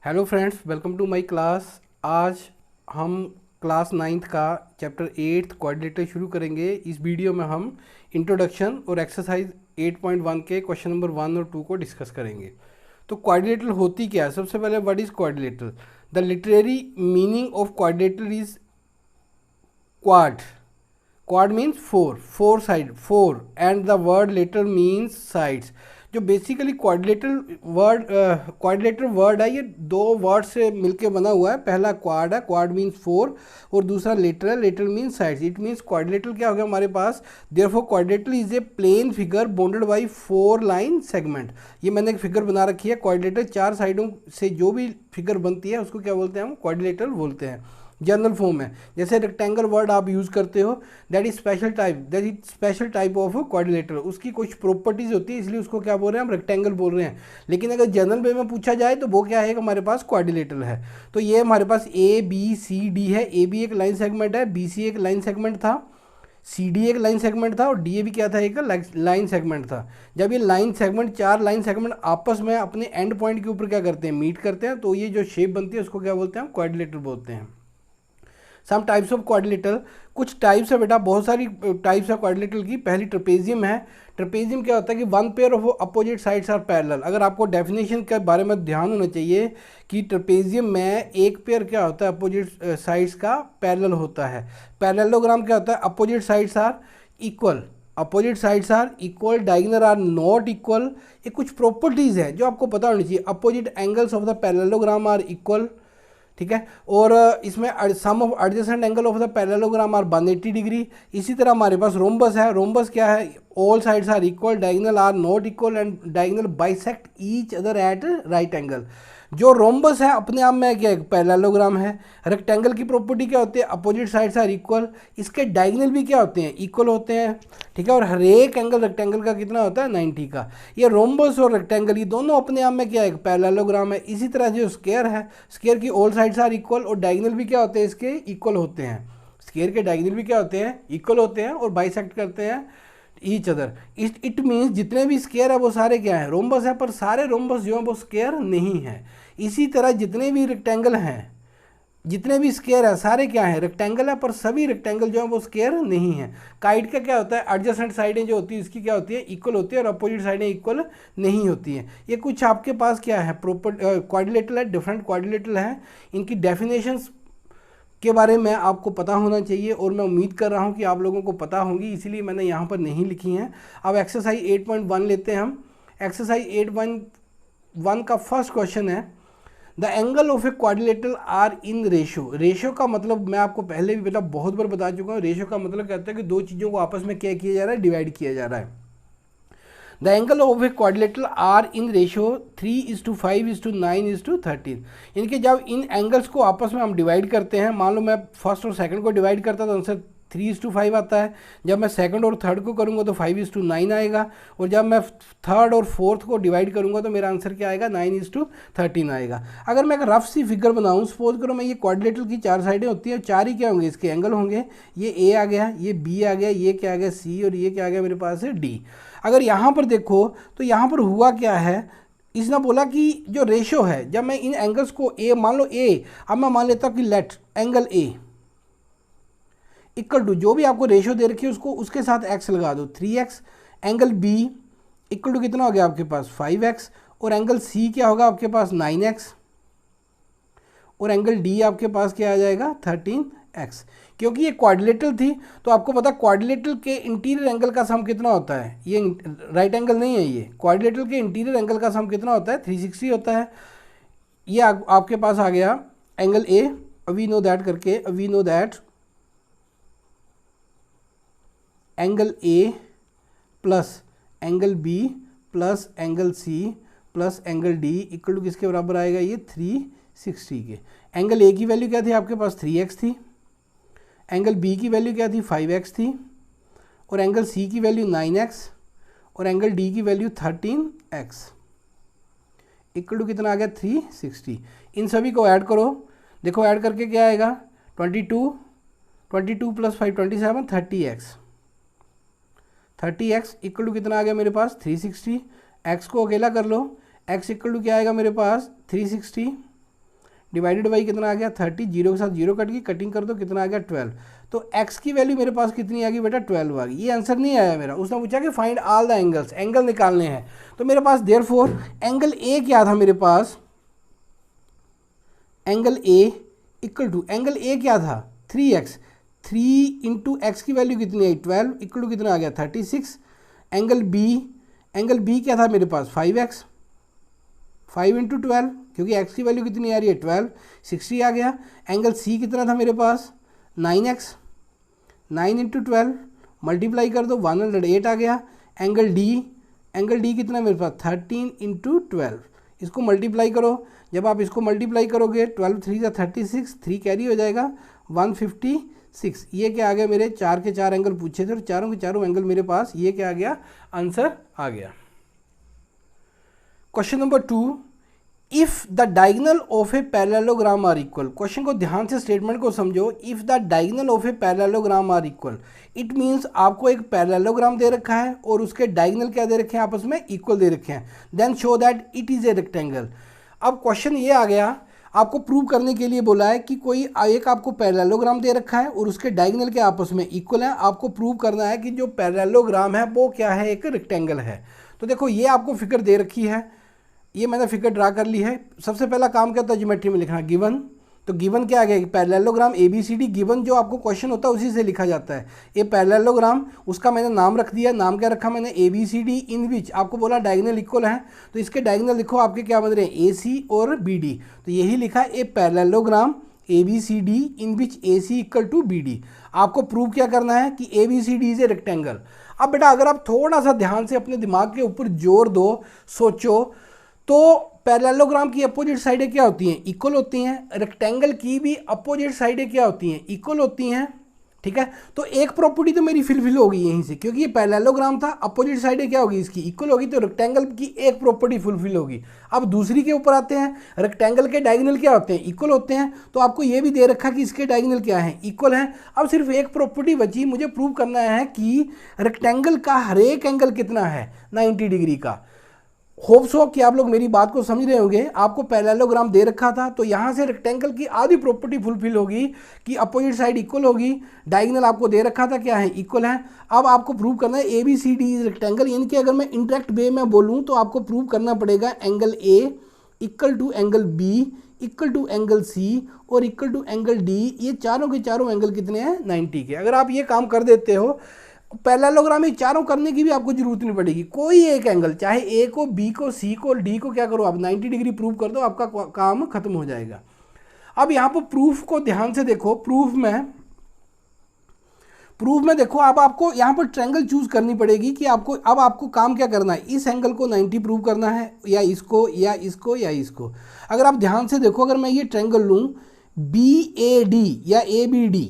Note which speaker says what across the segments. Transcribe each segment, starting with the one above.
Speaker 1: Hello friends, welcome to my class. आज हम class 9th का चैप्टर 8 कोऑर्डिनेटर शुरू करेंगे। इस वीडियो में हम इंट्रोडक्शन और एक्सरसाइज 8.1 के क्वेश्चन नंबर 1 और 2 को डिस्कस करेंगे। तो कोऑर्डिनेटर होती क्या है? सबसे पहले what is coordinator? The literary meaning of coordinator is quad. Quad means four side, four, and the word lateral means sides. जो बेसिकली कोऑर्डिनेटर वर्ड है, ये दो वर्ड से मिलके बना हुआ है। पहला क्वाड है, क्वाड मीन्स फोर, और दूसरा लेटर है, lateral means sides. It means quadrilateral क्या हो गया हमारे पास? Therefore quadrilateral is a plane figure bounded by 4 line segment. ये मैंने एक फिगर बना रखी है। कोऑर्डिनेटर चार साइडों से जो भी फिगर बनती है उसको क्या बोलते हैं? हम कोऑर्डिनेटर बोलते हैं। जनरल फॉर्म है, जैसे रेक्टेंगल वर्ड आप यूज़ करते हो, that is special type of coordinator. उसकी कुछ प्रॉपर्टीज होती है, इसलिए उसको क्या बोल रहे हैं? हम रेक्टेंगल बोल रहे हैं। लेकिन अगर जनरल वे में पूछा जाए तो वो क्या है? हमारे पास कोऑर्डिनेटर है। तो ये हमारे पास ए बी सी डी है। ए बी एक लाइन सेगमेंट है, बी सी एक लाइन सेगमेंट था, सी डी एक लाइन सेगमेंट था, और डी ए भी क्या था? एक लाइन सेगमेंट था। जब ये लाइन सेगमेंट, चार लाइन सेगमेंट आपस में अपने एंड पॉइंट के ऊपर क्या करते हैं? मीट करते हैं, तो ये जो शेप बनती है उसको क्या बोलते हैं? हम कोऑर्डिनेटर बोलते हैं। सम टाइप्स ऑफ कोऑर्डिनेटर, कुछ टाइप्स है बेटा, बहुत सारी टाइप्स है कोऑर्डिनेटर की। पहली ट्रेपेजियम है। ट्रेपेजियम क्या होता है कि one pair of opposite sides are parallel. अगर आपको डेफिनेशन के बारे में ध्यान होना चाहिए कि ट्रेपेजियम में एक पेयर क्या होता है? अपोजिट साइड्स का पैरेलल होता है। पैरेललोग्राम क्या होता है? Opposite sides are equal, opposite sides are equal, diagonal are not equal. ये कुछ प्रॉपर्टीज़ हैं जो आपको पता होनी चाहिए। Opposite angles of the parallelogram are equal, ठीक है। और इसमें sum of adjacent angle of the parallelogram are 180 degree. इसी तरह हमारे पास रोम्बस है। रोम्बस क्या है? All sides are equal, diagonal are not equal, and diagonal bisect each other at right angle. जो रोम्बस है अपने आप में क्या? एक पैरेललोग्राम है। रेक्टेंगल की प्रॉपर्टी क्या होती है? Opposite sides are equal. इसके डायगोनल भी क्या होते हैं? इक्वल होते हैं, ठीक है। और हर एक एंगल रेक्टेंगल का कितना होता है? 90 का। ये रोम्बस और रेक्टेंगल ये दोनों अपने आप में क्या है? एक पैरेललोग्राम है। इसी तरह जो स्क्वायर है, स्क्वायर की ऑल साइड्स आर इक्वल, और डायगोनल भी क्या होते हैं? इसके इक्वल होते हैं। स्क्वायर के डायगोनल भी क्या होते हैं? इक्वल होते हैं, और बाइसेक्ट करते हैं ईच अदर। इट मीन्स जितने भी स्क्वायर है वो सारे क्या है? रोम्बस है। पर सारे रोम्बस जो है वो स्क्वायर नहीं है। इसी तरह जितने भी रेक्टेंगल हैं, जितने भी स्क्वायर है सारे क्या है? रेक्टेंगल है। पर सभी रेक्टेंगल जो है वो स्क्वायर नहीं है। काइट का क्या होता है? एडजेसेंट साइडें जो होती है इसकी क्या होती है? इक्वल होती है, और अपोजिट साइडें इक्वल नहीं होती हैं। ये कुछ आपके पास क्या है? प्रॉपर कोऑर्डिनेटर है, डिफरेंट कोऑर्डिनेटर हैं। इनकी डेफिनेशंस के बारे में आपको पता होना चाहिए, और मैं उम्मीद कर रहा हूँ कि आप लोगों को पता होंगी, इसीलिए मैंने यहाँ पर नहीं लिखी हैं। अब एक्सरसाइज 8.1 लेते हैं हम। एक्सरसाइज 8.1 का फर्स्ट क्वेश्चन है, the angle of a coordinator are in ratio. Ratio का मतलब मैं आपको पहले भी बेटा बहुत बार बता चुका हूँ। रेशो का मतलब कहता है कि दो चीज़ों को आपस में क्या किया जा रहा है? डिवाइड किया जा रहा है। The angle of a coordinator are in ratio 3:5:9:13। इनके जब इन एंगल्स को आपस में हम डिवाइड करते हैं, मान लो मैं फर्स्ट और सेकंड को डिवाइड करता तो आंसर 3:5 आता है। जब मैं सेकंड और थर्ड को करूंगा तो 5:9 आएगा। और जब मैं थर्ड और फोर्थ को डिवाइड करूंगा तो मेरा आंसर क्या आएगा? 9:13 आएगा। अगर मैं एक रफ सी फिगर बनाऊं, सपोज करो मैं, ये कोऑर्डिनेटर की चार साइडें होती हैं, चार ही क्या होंगे? इसके एंगल होंगे। ये ए आ गया, ये बी आ गया, ये क्या आ गया? सी, और ये क्या आ गया मेरे पास है? डी। अगर यहाँ पर देखो तो यहाँ पर हुआ क्या है? इसने बोला कि जो रेशो है, जब मैं इन एंगल्स को ए मान लो, ए, अब मैं मान लेता हूँ कि let angle A equal to, जो भी आपको रेशो दे रखी है उसको उसके साथ एक्स लगा दो, 3x। Angle B equal to कितना हो गया आपके पास? 5x। और एंगल सी क्या होगा आपके पास? 9x। और एंगल डी आपके पास क्या आ जाएगा? 13x। क्योंकि ये कोऑर्डिनेटर थी तो आपको पता कोऑर्डिनेटर के इंटीरियर एंगल का सम कितना होता है? ये राइट एंगल नहीं है, ये कोऑर्डिनेटर के इंटीरियर एंगल का सम कितना होता है? 360 होता है। ये आपके पास आ गया angle A. We know that करके, we know that angle A plus angle B plus angle C plus angle D equal to किसके बराबर आएगा? ये 360 के। एंगल ए की वैल्यू क्या थी आपके पास? 3x थी। एंगल बी की वैल्यू क्या थी? 5x थी। और एंगल सी की वैल्यू 9x। और एंगल डी की वैल्यू 13x इक्वल टू कितना आ गया? 360। इन सभी को ऐड करो, देखो ऐड करके क्या आएगा? 22 प्लस 5 27, 30x इक्वल टू कितना आ गया मेरे पास? 360। x को अकेला कर लो, x इक्वल टू क्या आएगा मेरे पास? 360 डिवाइडेड बाई कितना आ गया 30, जीरो के साथ जीरो कट गई, कटिंग कर दो, कितना आ गया 12। तो x की वैल्यू मेरे पास कितनी आ गई बेटा 12 आ गई। ये आंसर नहीं आया मेरा, उसने पूछा कि find all the angles, angle निकालने हैं। तो मेरे पास देयरफॉर एंगल ए क्या था मेरे पास, angle A equal to, angle A क्या था 3x, 3 इंटू एक्स की वैल्यू कितनी आई 12 इक्वल टू कितना आ गया 36। एंगल बी क्या था मेरे पास 5x, 5 इंटू 12 क्योंकि x की वैल्यू कितनी आ रही है 12, 60 आ गया। एंगल सी कितना था मेरे पास 9x, 9 इंटू 12 मल्टीप्लाई कर दो 108 आ गया। एंगल डी कितना मेरे पास 13 इंटू 12, इसको मल्टीप्लाई करो, जब आप इसको मल्टीप्लाई करोगे 12 3 जा 36, 3 कैरी हो जाएगा 156। ये क्या आ गया मेरे 4 के 4 एंगल पूछे थे और चारों के चारों एंगल मेरे पास ये क्या आ गया आंसर आ गया। Question number 2, if the diagonal of a parallelogram are equal. Question को ध्यान से स्टेटमेंट को समझो। If the diagonal of a parallelogram are equal, it means आपको एक पैरेललोग्राम दे रखा है और उसके डायगोनल क्या दे रखे हैं आपस में इक्वल दे रखे हैं, then show that it is a rectangle. अब क्वेश्चन ये आ गया, आपको प्रूव करने के लिए बोला है कि कोई एक आपको पैरेललोग्राम दे रखा है और उसके डायगोनल के आपस में इक्वल है। आपको प्रूव करना है कि जो पैरेललोग्राम है वो क्या है, एक रेक्टेंगल है। तो देखो ये आपको फिगर दे रखी है, ये मैंने फिगर ड्रा कर ली है। सबसे पहला काम क्या होता है ज्योमेट्री में लिखना, गिवन। तो गिवन क्या आ गया पैरेललोग्राम ABCD, गिवन जो आपको क्वेश्चन होता है उसी से लिखा जाता है। ये पैरेललोग्राम, उसका मैंने नाम रख दिया, नाम क्या रखा मैंने ABCD, इन विच आपको बोला डायगोनल इक्वल है। तो इसके डायगोनल लिखो आपके क्या बन रहे हैं AC और BD। तो यही लिखा है a parallelogram ABCD in which AC equal to BD। आपको प्रूव क्या करना है कि ABCD इज ए रेक्टेंगल। अब बेटा अगर आप थोड़ा सा ध्यान से अपने दिमाग के ऊपर जोर दो, सोचो, तो पैरेललोग्राम की अपोजिट साइडें क्या होती हैं, इक्वल होती हैं। रेक्टेंगल की भी अपोजिट साइडें क्या होती हैं, इक्वल होती हैं। ठीक है, तो एक प्रॉपर्टी तो मेरी फिलफिल होगी यहीं से, क्योंकि ये पैरेललोग्राम था, अपोजिट साइडें क्या होगी इसकी इक्वल होगी, तो रेक्टेंगल की एक प्रॉपर्टी फुलफिल होगी। अब दूसरी के ऊपर आते हैं, रेक्टेंगल के डायगोनल क्या होते हैं, इक्वल होते हैं। तो आपको ये भी दे रखा कि इसके डायगोनल क्या है, इक्वल है। अब सिर्फ एक प्रॉपर्टी बची, मुझे प्रूव करना है कि रेक्टेंगल का हर एक एंगल कितना है 90 डिग्री का। होप सो कि आप लोग मेरी बात को समझ रहे होंगे। आपको पैरेललोग्राम दे रखा था, तो यहाँ से रेक्टेंगल की आधी प्रॉपर्टी फुलफिल होगी कि अपोजिट साइड इक्वल होगी, डायगोनल आपको दे रखा था क्या है, इक्वल है। अब आपको प्रूव करना है ABCD इज रेक्टेंगल, यानी कि अगर मैं इंटरेक्ट वे में बोलूँ तो आपको प्रूव करना पड़ेगा angle A equal to angle B equal to angle C और इक्वल टू एंगल D। ये चारों के चारों एंगल कितने हैं 90 के। अगर आप ये काम कर देते हो, पैरेललोग्राम में चारों करने की भी आपको जरूरत नहीं पड़ेगी। कोई एक एंगल, चाहे A को, B को, C को और D को क्या करो आप 90 डिग्री प्रूव कर दो, आपका काम खत्म हो जाएगा। अब यहाँ पर प्रूफ को ध्यान से देखो। प्रूफ में देखो, अब आपको यहाँ पर ट्रायंगल चूज करनी पड़ेगी कि आपको काम क्या करना है, इस एंगल को 90 प्रूव करना है या इसको या इसको या इसको। अगर आप ध्यान से देखो, अगर मैं ये ट्रायंगल लूँ BAD या ABD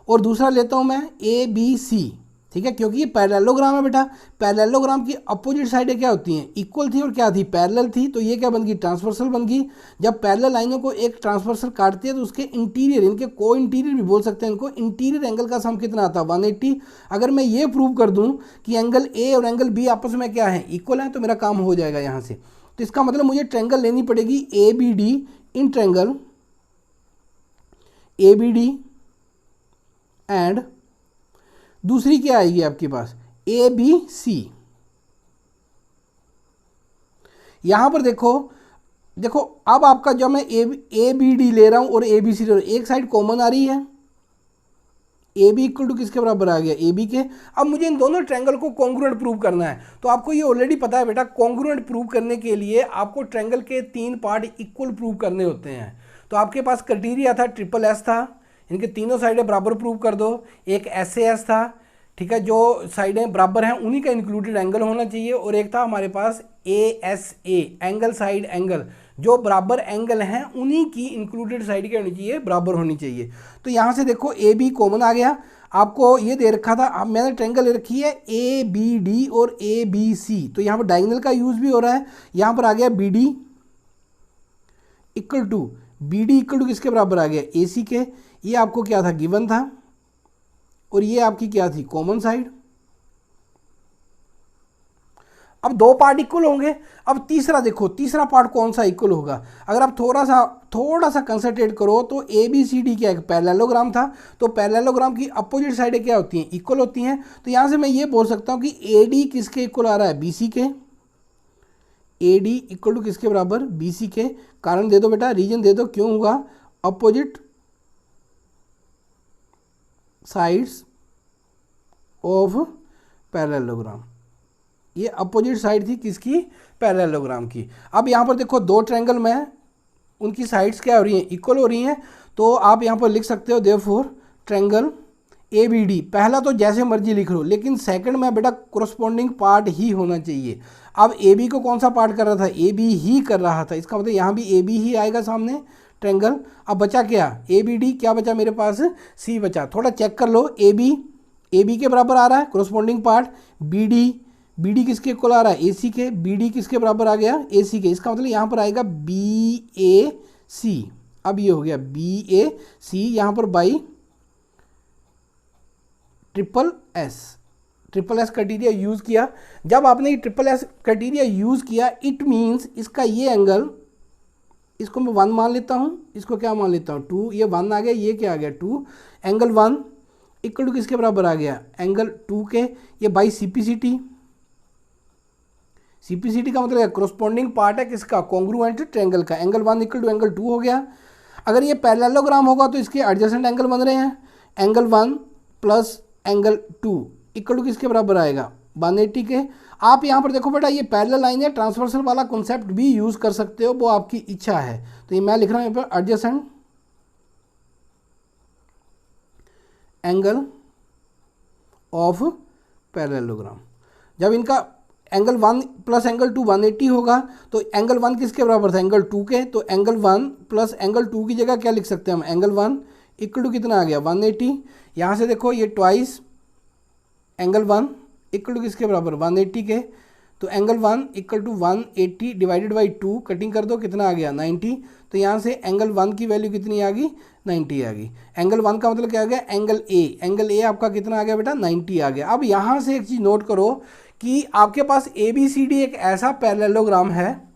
Speaker 1: और दूसरा लेता हूं मैं ABC, ठीक है, क्योंकि ये पैरेललोग्राम है बेटा। पैरेललोग्राम की अपोजिट साइडें क्या होती हैं, इक्वल थी और क्या थी, पैरेलल थी। तो ये क्या बन गई, ट्रांसवर्सल बन गई। जब पैरेलल लाइनों को एक ट्रांसवर्सल काटती है तो उसके इंटीरियर, इनके को इंटीरियर भी बोल सकते हैं इनको, इंटीरियर एंगल का सम कितना आता है 180। अगर मैं ये प्रूव कर दूं कि एंगल A और एंगल B आपस में क्या है, इक्वल है, तो मेरा काम हो जाएगा यहाँ से। तो इसका मतलब मुझे ट्रायंगल लेनी पड़ेगी ABD, in triangle ABD and दूसरी क्या आएगी आपके पास ABC। यहां पर देखो अब आपका जब मैं ABD ले रहा हूं और ABC ले रहा हूं, एक साइड कॉमन आ रही है, AB इक्वल टू किसके बराबर आ गया, AB के। अब मुझे इन दोनों ट्रायंगल को कॉन्ग्रुएंट प्रूव करना है। तो आपको ये ऑलरेडी पता है बेटा, कॉन्ग्रुएंट प्रूव करने के लिए आपको ट्रायंगल के 3 पार्ट इक्वल प्रूव करने होते हैं। तो आपके पास क्राइटेरिया था SSS था, इनके तीनों साइडें बराबर प्रूव कर दो। एक SAS था, ठीक है, जो साइडें बराबर हैं उन्हीं का इंक्लूडेड एंगल होना चाहिए। और एक था हमारे पास ASA, एंगल साइड एंगल, जो बराबर एंगल हैं उन्हीं की इंक्लूडेड साइड क्या होनी चाहिए, बराबर होनी चाहिए। तो यहाँ से देखो AB कॉमन आ गया। आपको ये दे रखा था, अब मैंने ट्रायंगल ले रखी है ABD और ABC, तो यहाँ पर डायगोनल का यूज भी हो रहा है। यहाँ पर आ गया BD इक्वल टू किसके बराबर आ गया, AC के। ये आपको क्या था, गिवन था, और ये आपकी क्या थी, कॉमन साइड। अब दो पार्ट इक्वल होंगे। अब तीसरा देखो, तीसरा पार्ट कौन सा इक्वल होगा। अगर आप थोड़ा सा कंसंट्रेट करो तो ए बी सी डी क्या है, पैरेललोग्राम था, तो पैरेललोग्राम की अपोजिट साइडें क्या होती हैं, इक्वल होती हैं। तो यहाँ से मैं ये बोल सकता हूँ कि ए डी किसके इक्वल आ रहा है, बी सी के। ए डी इक्वल टू किसके बराबर, बी सी के। कारण दे दो बेटा, रीजन दे दो, क्यों होगा, अपोजिट साइड्स ऑफ पैरेललोग्राम। ये अपोजिट साइड थी किसकी, पैरेललोग्राम की। अब यहाँ पर देखो दो ट्रायंगल में उनकी साइड्स क्या हो रही हैं, इक्वल हो रही हैं। तो आप यहाँ पर लिख सकते हो therefore triangle A B D. पहला तो जैसे मर्जी लिख लो, लेकिन सेकंड में बेटा कोरस्पॉन्डिंग पार्ट ही होना चाहिए। अब ए बी को कौन सा पार्ट कर रहा था, ए बी ही कर रहा था, इसका मतलब यहाँ भी ए बी ही आएगा सामने ट्रायंगल। अब बचा क्या, ए बी डी, क्या बचा मेरे पास, सी बचा। थोड़ा चेक कर लो, ए बी के बराबर आ रहा है कोरस्पॉन्डिंग पार्ट, बी डी किसके इक्वल आ रहा है, ए सी के, बी डी किसके बराबर आ गया, ए सी के। इसका मतलब यहाँ पर आएगा बी ए सी। अब ये हो गया बी ए सी, यहाँ पर by triple S criteria use किया। जब आपने ये ट्रिपल एस क्राइटेरिया यूज़ किया, इट मीन्स इसका ये एंगल, इसको मैं 1 मान लेता हूँ, इसको क्या मान लेता हूँ 2, ये 1 आ गया, ये क्या आ गया 2। एंगल 1 इक्वल टू किसके बराबर आ गया, एंगल 2 के। ये बाई सीपीसीटी का मतलब है कोरस्पॉन्डिंग पार्ट है किसका, कॉन्ग्रुएंट ट्रायंगल का। एंगल 1 इक्वल टू एंगल 2 हो गया। अगर ये पैरेललोग्राम होगा तो इसके एडजेसेंट एंगल बन रहे हैं। Angle 1 plus angle 2 equal to किसके बराबर आएगा, 180 के। आप यहाँ पर देखो बेटा, ये पैरेलल लाइन है, ट्रांसवर्सल वाला कॉन्सेप्ट भी यूज़ कर सकते हो, वो आपकी इच्छा है। तो ये मैं लिख रहा हूँ यहाँ पर एडजेसेंट एंगल ऑफ पैरेललोग्राम। जब इनका एंगल 1 प्लस एंगल 2 180 होगा, तो एंगल 1 किसके बराबर था, एंगल 2 के। तो एंगल 1 प्लस एंगल 2 की जगह क्या लिख सकते हैं हम, एंगल 1 इक्वल टू कितना आ गया 180। यहाँ से देखो ये ट्वाइस एंगल 1 इक्वल टू किसके बराबर 180 के। तो angle 1 equal to 180 divided by 2, cutting कर दो, कितना आ गया 90। तो यहाँ से एंगल 1 की वैल्यू कितनी आ गई, 90 आ गई। एंगल 1 का मतलब क्या आ गया, एंगल ए आपका कितना आ गया बेटा, 90 आ गया। अब यहाँ से एक चीज़ नोट करो कि आपके पास ए बी सी डी एक ऐसा पैरेललोग्राम है,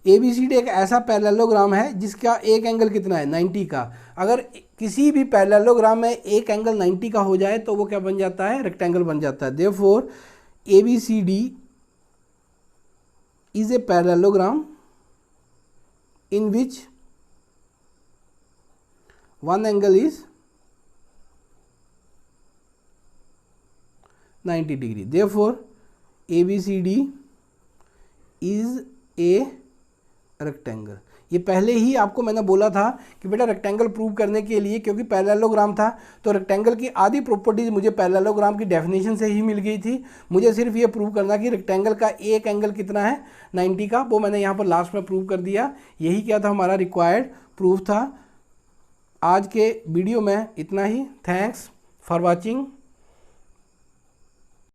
Speaker 1: ए बी सी डी एक ऐसा पैरेललोग्राम है जिसका एक एंगल कितना है 90 का। अगर किसी भी पैरेललोग्राम में एक एंगल 90 का हो जाए तो वो क्या बन जाता है, रेक्टेंगल बन जाता है। Therefore A B C D is a parallelogram in which one angle is 90 degree. Therefore A B C D is a rectangle. ये पहले ही आपको मैंने बोला था कि बेटा रेक्टेंगल प्रूव करने के लिए, क्योंकि पैरेललोग्राम था तो रेक्टेंगल की आधी प्रॉपर्टीज मुझे पैरेललोग्राम की डेफिनेशन से ही मिल गई थी। मुझे सिर्फ ये प्रूव करना कि रेक्टेंगल का एक एंगल कितना है 90 का, वो मैंने यहाँ पर लास्ट में प्रूव कर दिया। यही क्या था, हमारा रिक्वायर्ड प्रूफ था। आज के वीडियो में इतना ही। Thanks for watching.